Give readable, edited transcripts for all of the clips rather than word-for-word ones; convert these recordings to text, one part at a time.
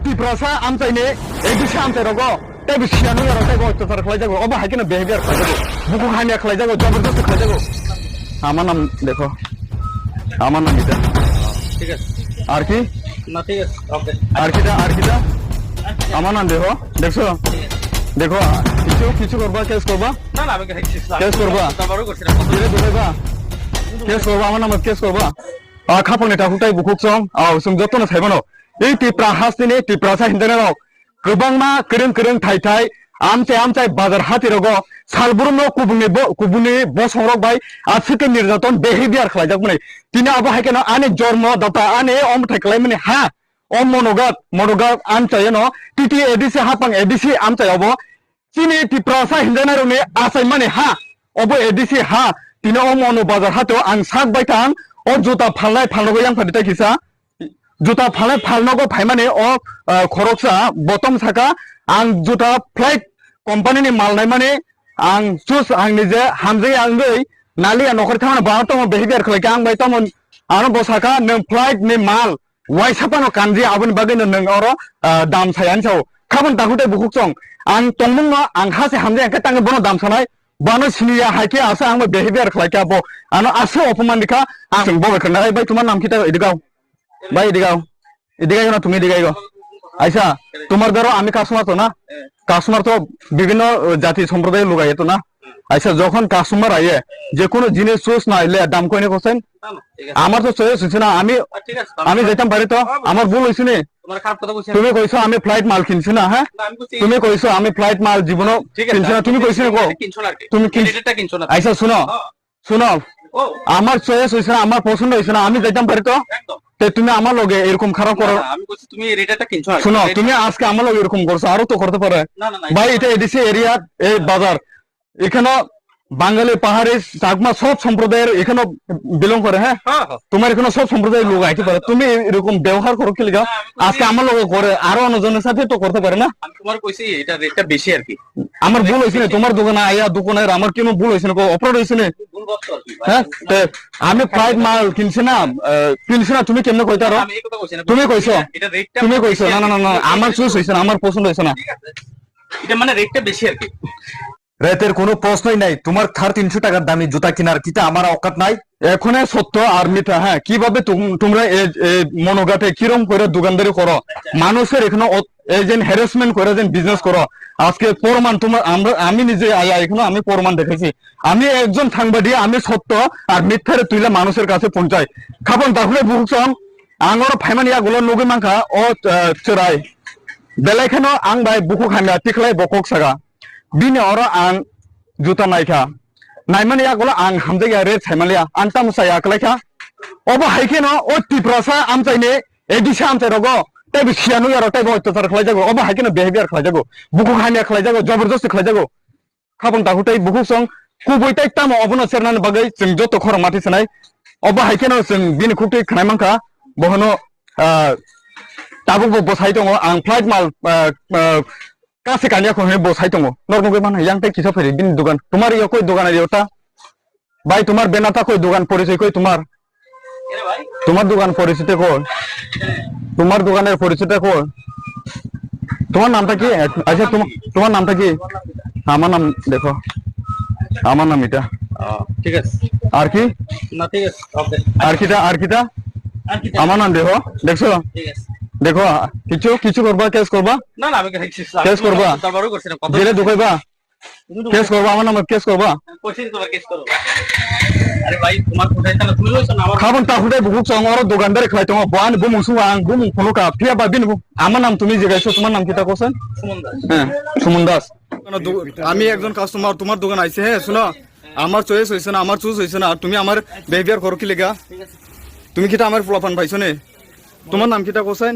টিপ্রাসা আমচাইনে এদিকে আমচাই রগো তাই সিয়ানো আর তাই অত্যাচার খাই যাবো অবা হাইকেন বিহেভিয়ার খাই যাবো বুকু হানিয়া খাই যাবো জবরদস্তি খাই যাবো আমার নাম দেখো আমার নাম এটা ঠিক আছে আর কি না ঠিক আছে ওকে আর কিটা আমার নাম দেখো দেখছো দেখো কিছু কিছু করবা কেস করবা না না আমি কেস করবা তারপরও করছি না দিলে দিলেবা কেস করবা আমার নামে কেস করবা খাপন এটা হুটাই বুকুক সং সং যতন সাইবানো এই টিপ্রা হাসতিনি টিপ্রাসা হিন্দাनाव गोबांमा गोरों गोरों थाइथाइ आमचाइ बाजार हातिरगो सालबुरनो कुबुनि बसंरक बाय आथिके निर्यातन बिहेवियर खालायजाक माने तिना आबो हायकेनो आने जन्म दाता आने अमथाइ खालाय माने हा अम मनोगात आमचायनो टिटि एडिसि हापां एडिसि आमचायावबो तिनि टिप्रासा हिन्दानारनि आसाय माने हा अबो एडिसि हा तिना अमनो बाजार हातो आं साक बायथां अ जुता फालनाय फालनगो यां फादिता किसा जुता फालनाय फालनगो फायमाने अ खरकसा बटम साका आं जुता फ्लाइट कंपनी मालनाय माने आं चुस आं निजे हामजे आंगै नालिया नखर थाना बाटम बिहेवियर खलायका आं बायतमन आनो बसाका नों फ्लाइट नि माल वाइसापानो कानजि आबन बागैनो नों अरो दाम सायान साव खाबन दाहुते बुकुकसं आं तंमुंनो आं हासे हामजे आंका तांगे बनो दाम सानाय बानो सिनिया हाइके आसा आं बिहेवियर खलायका बो आनो आसे अपमान दिखा आं बबे खनाय बाय तुमा नाम किता इदिगाव बाय इदिगाव ना तुमी इदिगाव আচ্ছা তোমার ধরো আমি কাস্টমার তো না কাস্টমার তো বিভিন্ন জাতি সম্প্রদায়ের লোক আইয়ে তো না আচ্ছা যখন কাস্টমার আইয়ে যে কোনো জিনিস চুজ না আইলে দাম কইনে কোসেন আমার তো চয়েস হইছে না আমি যেতাম পারি তো আমার ভুল হইছে নি তুমি কইছো আমি ফ্লাইট মাল কিনছি না হ্যাঁ তুমি কইছো আমি ফ্লাইট মাল জীবন কিনছি না তুমি কইছো না তুমি কিনছো না আচ্ছা শুনো আমার চয়েস হইছে না আমার পছন্দ হইছে না আমি যেতাম পারি তো তুমি আমার লগে এরকম খারাপ করো আমি কইছি তুমি রেটটা কিনছো না শুনো তুমি আজকে আমার লগে এরকম করছো আরো তো করতে পারে ভাই এটা এডিসি এরিয়া এই বাজার এখানে বাঙালি পাহাড়ি চাকমা সব সম্প্রদায়ের এখানে বিলং করে হ্যাঁ তোমার এখানে সব সম্প্রদায়ের লোক আইতে পারে তুমি এরকম ব্যবহার করো কি লাগা আজকে আমার লগে করে আরো অন্যজনের সাথে তো করতে পারে না আমি তোমার কইছি এটা রেটটা বেশি আর কি আমার ভুল হইছে না তোমার দোকানে আইয়া দোকানের আমার কোনো ভুল হইছে না অপরাধ হইছে না হ্যাঁ আমি ফ্লাইট মাল কিনছি না তুমি কেমনে কইতারো তুমি কইছো না না না আমার চুজ হইছে না আমার পছন্দ হইছে না এটা মানে রেটটা বেশি আর কি রেতের কোনো প্রশ্নই নাই তোমার 350 টাকার দামি জুতা কেনার কিটা আমার অকাত নাই এখন সত্য আর মিথ্যা হ্যাঁ কিভাবে তোমরা মনোগাতে কিরম করে দোকানদারি করো মানুষের এখানে এজেন্ট হ্যারাসমেন্ট করে যেন বিজনেস করো আজকে প্রমাণ তোমার আমি নিজে আয়া এখানে আমি প্রমাণ দেখেছি আমি একজন সাংবাদিক আমি সত্য আর মিথ্যারে তুইলে মানুষের কাছে পৌঁছাই খাবন তাহলে বুঝছম আঙর ফাইমানিয়া গুলো নগে মাংখা ও চরাই বেলাইখানো আং বাই বুকু খামিয়া টিকলাই বকক সাগা बिनि अर आं जुता नायखा नायमाने यागोला आं हामजे या रेट सायमालिया आंता मुसाया कलायखा अब हाइके न ओ टिप्रासा आमचाइने एडिसा आमचाइ रगो ताइ सियानो यार ताइ अत्याचार खालाय जागो अब हाइके न बिहेवियर खालाय जागो बुकु हानिया खालाय जागो जबरदस्ति खालाय जागो खाबन दाहुताइ बुकु सं कुबैताइ ताम अबनो सेरनान बागै जों जत खर माथि सनाय अब हाइके न जों बिनि खुटै खनाय मांखा बहनो ताबुबो बसाइ दङ आं फ्लाइट माल কাছে কানিয়া কোনে বসাই দङ নরমগে মান ইয়াংতে কিসা ফেরি বিন দোকান তোমার ইয়া কই দোকান আইওটা ভাই তোমার বেনাতা কই দোকান পরিচয় কই তোমার এরে ভাই তোমার দোকান পরিচিত কই তোমার দোকানের পরিচিত কই তোমার নামটা কি আচ্ছা তোমার নামটা কি আমার নাম দেখো আমার নাম এটা ঠিক আছে আর কি না ঠিক আছে ওকে আর কিটা আমার নাম দেখো দেখছো ঠিক আছে দেখো কিছু করবা কেস করবা না না আমি কেস করবা তারপরও করছি না জেলে ঢুকাইবা কেস করবা আমার নামে কেস করবা কইছি তোমার কেস করো আরে ভাই তোমার কোথায় তাহলে তুমি লইছো না আমার খাবন তাহুদে বুক চংর দোকানদার খাই তোমা বান বুমু সুয়াং বুমু ফনুকা ফিয়া বা বিন আমার নাম তুমি জিগাইছো তোমার নাম কিটা কোসেন সুমন দাস হ্যাঁ সুমন দাস আমি একজন কাস্টমার তোমার দোকান আইছে হ্যাঁ শুনো আমার চয়েস হইছে না আমার চুজ হইছে না আর তুমি আমার বিহেভিয়ার করো কি লাগা তুমি কিটা আমার ফ্লপান পাইছো নে তোমার নাম কিটা কোসেন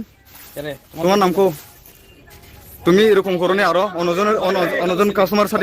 তোমার নাম কো তুমি এরকম করো নি আরো অনজন কাস্টমার সাথে